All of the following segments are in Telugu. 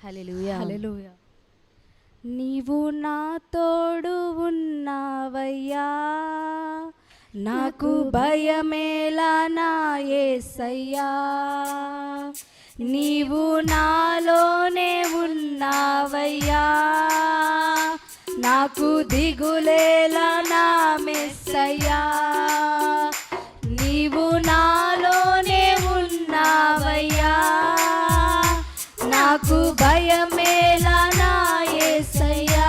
హల్లెలూయా హల్లెలూయా. నీవు నా తోడు ఉన్నావయ్యా, నాకు భయమేలా నా యేసయ్యా. నీవు నాలోనే ఉన్నావయ్యా, నాకు దిగులేలా నా మెస్సయ్యా. నీవు నాలోనే ఉన్నావయ్యా, నాకు భయమేలా నా యేసయ్యా.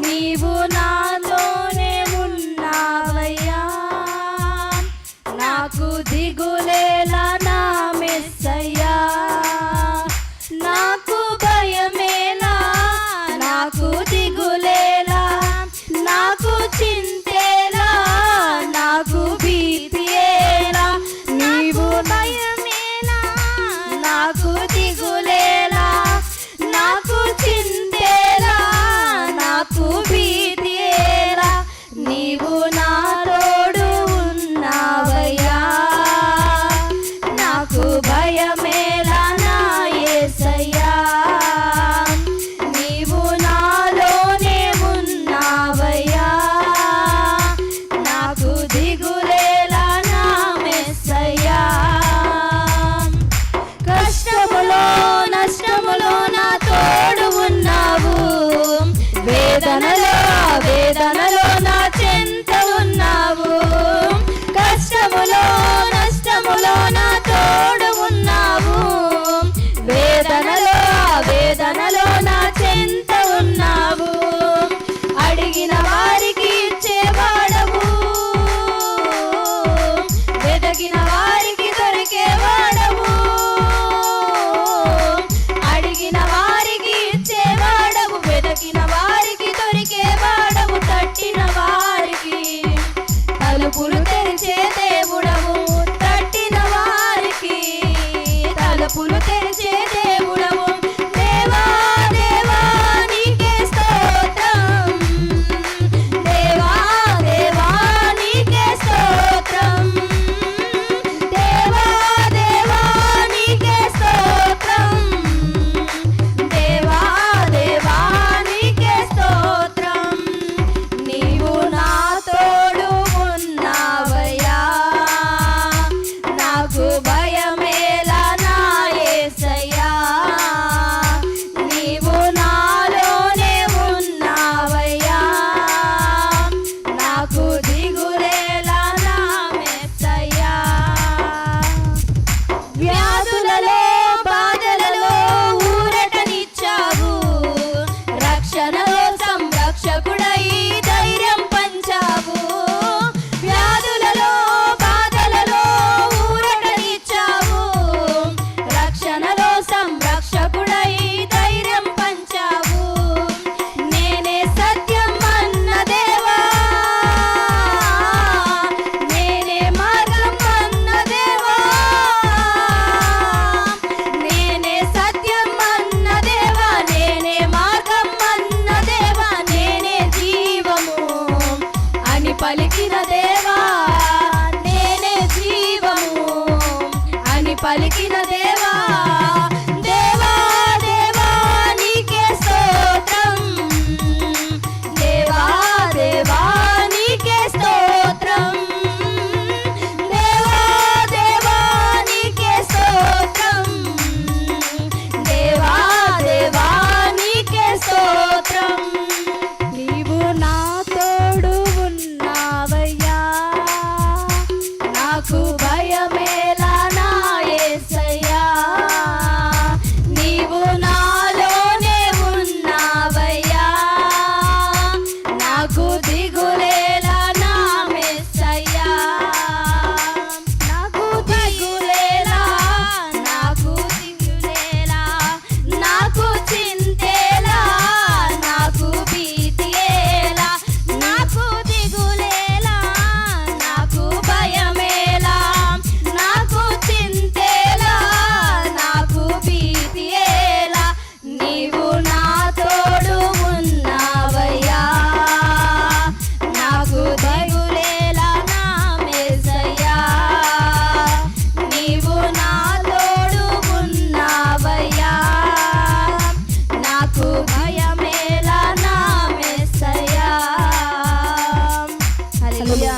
నీవు నాలోనే ఉన్నావయ్యా, నాకు దిగులేలా నా మెస్సయ్యా. నాకు భయమేలా, నాకు దిగులేలా, నాకు చింతేలా, నాకు భీతియేలా. నీవు భయమేలా, నాకు దిగులేలా, నాకు చింతేలా, నాకు భీతియేలా. నీవు నా తోడు ఉన్నావయ్యా, నాకు భయమేలా నా యేసయ్యా. నీవు నాలోనే ఉన్నావయ్యా, నాకు దిగులేలా నా మెస్సయ్యా. కష్టములో నష్టములో నా తోడు ఉన్నావు, వేదనలో వేదనలో నా చెంత ఉన్నావు. కష్టములో నష్టములో నా తోడు ఉన్నావు, వేదనలో వేదనలో నా చెంత ఉన్నావు. అడిగిన వారికి ఇచ్చేవాడవు, వెదకిన వారికి దొరికేవాడవు. అడిగిన వారికి ఇచ్చేవాడవు, వెదకిన వారికి దొరికేవాడవు. తట్టిన వారికి తలుపులు తెరిచే దేవుడవు, తట్టిన వారికి తలుపులు తెరిచే దేవుడవు. దేవా దేవా నీకే స్తోత్రం, దేవా దేవా నీకే స్తోత్రం, దేవా దేవా నీకే స్తోత్రం, దేవా దేవా నీకే స్తోత్రం. నీవు నా తోడు ఉన్నావయ్యా, నాకు భయమేలా నా యేసయ్యా. నీకు భయమేలా నా మెస్సయ్యా. హల్లెలూయా.